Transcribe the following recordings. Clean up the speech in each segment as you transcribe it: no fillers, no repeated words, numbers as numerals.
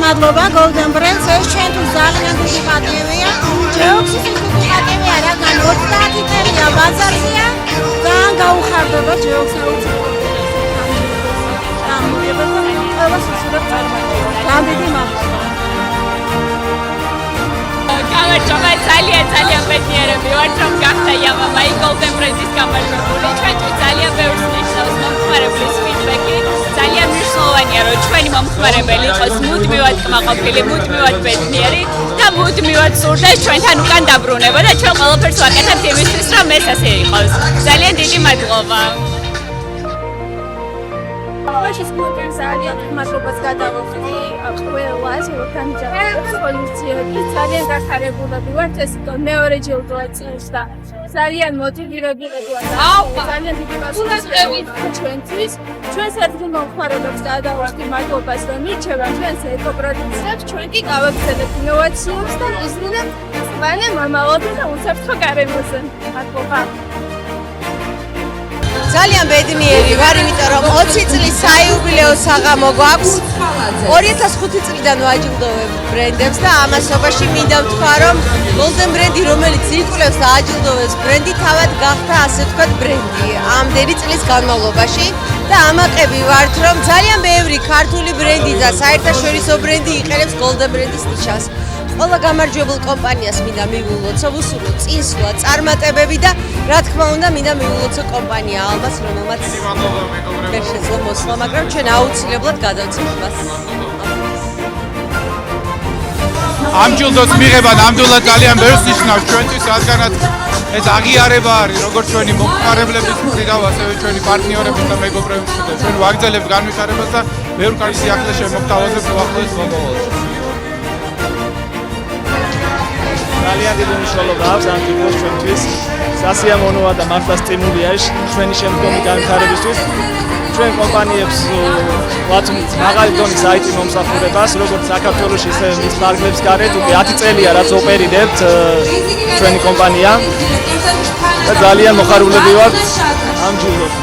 მადლობა Golden Brands, ეს ჩვენთვის ძალიან დიდი პატივია. ჯეოქსის დიდი პატივია, რადგან 30 წელია ბაზარია. ძალიან გაუხარდება ჯეოქს აუცილებლად. ყველას უსურვებ წარმატებას. დიდი მადლობა. გამარჯობა, ძალიან ბედნიერები ვართ, რომ გახდა იამამაი Golden Brands-ის გამარჯვებული. ჩვენთვის ძალიან ბევრს ნიშნავს მომხმარებლის ფიდბექი. ძალიან მნიშვნელოვანია, რომ ჩვენი მომხმარებელი იყოს მუდმივად კმაყოფილი, მუდმივად ბედნიერი და მუდმივად სურდეს ჩვენთან უკან დაბრუნება და ჩვენ ყველაფერს ვაკეთებთ იმისთვის, რომ ეს ასე იყოს. ძალიან დიდი მადლობა. Ваши смотрим ძალიან მადლობას გადავხდი ყველას, როთან ჯერ პოლიციები ძალიან გახარებულები ვართ, ეს მეორე ჯილდოა წელს და ძალიან მოტივირებულები ვართ. ძალიან დიდი მადლობა ჩვენთვის. ჩვენს ერთგულ მომხმარებლებს გადავხდი მადლობას, რომ მირჩევენ ჩვენს ეკოპროდუქციებს, ჩვენ კი გავაგრძელებთ ინოვაციებს და ვიზრუნებთ ძალიან მომავალზე და უსაფრთხო გარემოზე. მადლობა. ძალიან ბედნიერი ვარ, იმიტომ რომ 20 წლის საიუბილეო საღამო გვაქვს. 2005 წლიდან ვაჯილდოვებ ბრენდებს და ამასობაში მინდა ვთქვა, რომ Golden Brand, რომელიც იკვლევს და აჯილდოვებს ბრენდი, თავად გახდა ასე ვთქვათ ბრენდი ამდენი წლის განმავლობაში და ამაყები ვართ, რომ ძალიან ბევრი ქართული ბრენდი და საერთაშორისო ბრენდი იყენებს Golden Brand-ის ნიშანს. ყველა გამარჯვებულ კომპანიას მინდა მივულოცო, ვუსურვო წინსვლა, წარმატებები და რა თქმა უნდა მინდა მივულოცო კომპანია ალბათ, რომელმაც ვერ შეძლო მოსვლა, მაგრამ ჩვენ აუცილებლად გადავწყვეტ მას. ამ ჯილდოს მიღება ნამდვილად ძალიან ბევრს ნიშნავს ჩვენთვის, რადგანაც ეს აღიარება არის როგორც ჩვენი მომხმარებლების მხრიდან, ასევე ჩვენი პარტნიორების და მეგობრების მხრიდან. ჩვენ ვაგრძელებთ განვითარებას და ბევრ კარგ სიახლეს შემოგთავაზებთ უახლოეს მომავალში. ძალიან დიდი მნიშვნელობა აქვს ამ ჯილდოს ჩვენთვის. სასიამოვნოა და მართლა სტიმულია ჩვენი შემდგომი განვითარებისთვის. ჩვენ კომპანიებს ვაწვდით მაღალი დონის IT მომსახურებას, როგორც საქართველოში, ისე მის ფარგლებს გარეთ. უკვე 10 წელია რაც ოპერირებთ ჩვენი კომპანია და ძალიან მოხარულები ვართ ამ ჯილდოს.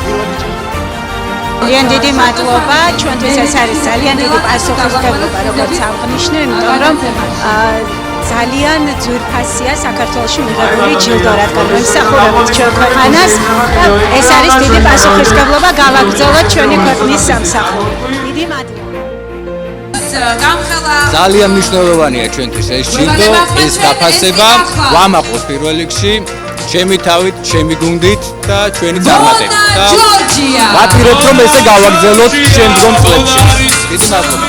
ძალიან დიდი მადლობა, ჩვენთვის ეს არის ძალიან დიდი პასუხისმგებლობა, როგორც აღნიშნე, იმიტომ რომ ძალიან ძვირფასია საქართველოში მიღებული ჯილდო, რადგან ვიმსახურებთ ჩვენ ქვეყანას და ეს არის დიდი პასუხისმგებლობა გავაგრძელოთ ჩვენი ქვეყნის სამსახური. დიდი მადლობა. ძალიან მნიშვნელოვანია ჩვენთვის ეს ჯილდო, ეს დაფასება, ვამაყობთ პირველ რიგში ჩემი თავით, ჩემი გუნდით და ჩვენი წარმატებით. და ვაპირებთ რომ ესე გავაგრძელოთ შემდგომ წლებში. დიდი მადლობა.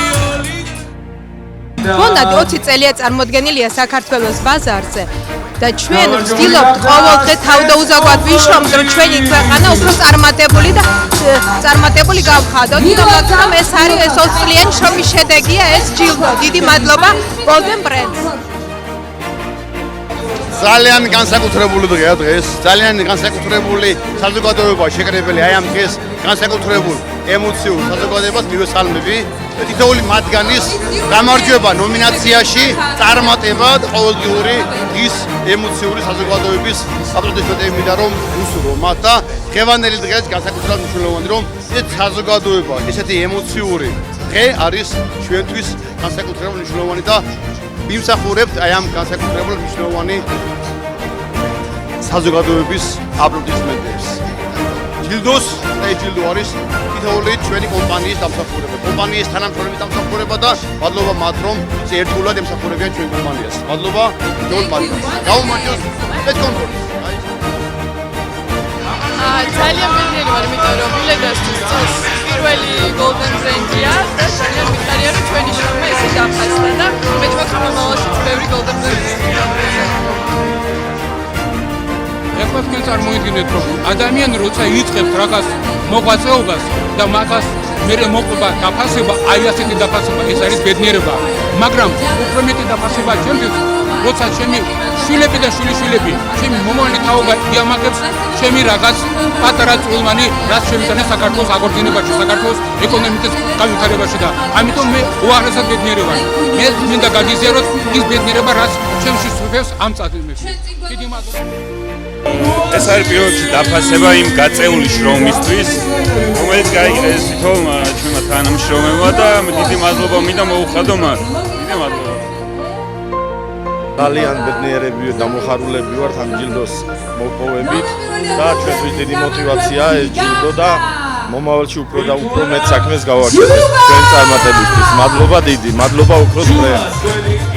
ფონდად 20 წელია წარმოდგენილია საქართველოს ბაზარზე და ჩვენ ვცდილობთ ყოველდღე თავდაუზაგვად ვიშრომთ, რომ ჩვენი ქვეყანა უფრო წარმატებული გავხადოთ. თუმცა ეს არის ეს 20 წლიანი შრომის შედეგია ეს ჯილდო. დიდი მადლობა Golden Brands. ძალიან განსაკუთრებული დღეა დღეს, ძალიან განსაკუთრებული საზოგადოება შეკრებილი აი ამ დღეს განსაკუთრებულ ემოციურ საზოგადოებას მივესალმები. თითოეული მათგანის გამარჯვება ნომინაციაში წარმატება ყოველდღიური ის ემოციური საზოგადოების აპლოდისმენტები მინდა რომ უსურვო მათ და დღევანდელი დღე განსაკუთრებით მნიშვნელოვანი რომ ეს საზოგადოება ესეთი ემოციური დღე არის ჩვენთვის განსაკუთრებით მნიშვნელოვანი და ვიმსახურებთ აი ამ განსაკუთრებულ მნიშვნელოვანი საზოგადოების აპლოდისმენტებს. ჯილდოს და ეს ჯილდო არის თითოეული ჩვენი კომპანიის დამსახურება. კომპანიის თანამშრომლების დამსახურება და მადლობა მათ რომ ერთგულად ემსახურებიან ჩვენ კომპანიას. მადლობა თითოეულ პარტნიორს. გაუმარჯოს ეს კონკურსი. ძალიან ბედნიერი ვარ, იმიტომ რომ მილედასთვის წელს პირველი Golden Brand-ია და ძალიან მიხარია რომ ჩვენი შრომა ესე დაფასდა და მე თვითონ მომავალშიც ბევრი Golden Brand-ის ეხლა თქვენ წარმოიდგინეთ რომ ადამიანი როცა იწყებს რაღაც მოღვაწეობას და მაგას მერე მოყვება დაფასება, აი ასეთი დაფასება, ეს არის ბედნიერება. მაგრამ უფრო მეტი დაფასება ჩემთვის, როცა ჩემი შვილები და შვილიშვილები, ჩემი მომავალი თაობა იამაგებს ჩემი რაღაც პატარა წვრილმანი, რაც შემიტანა საქართველოს აღორძინებაში, საქართველოს ეკონომიკის განვითარებაში და ამიტომ მე უაღრესად ბედნიერი ვარ. მე მინდა გაგიზიაროთ ის ბედნიერება, რაც ჩემში სრულებს ამ წადიმებში. დიდი მადლობა. ეს არის პირველი დაფასება იმ გაწეული შრომისთვის, რომელიც გაიგეს თვითონ ჩვენმა თანამშრომლებმა და დიდი მადლობა მინდა მოუხადო მათ. ძალიან ბედნიერები და მოხარულები ვართ ამ ჯილდოს მოპოვებით და ჩვენთვის დიდი мотиваციაა ეს ჯილდო და მომავალში უფრო და უფრო მეტ საქმეს გავაკეთებთ ჩვენი წარმატებისთვის. მადლობა დიდი, მადლობა უფრო წვრეა.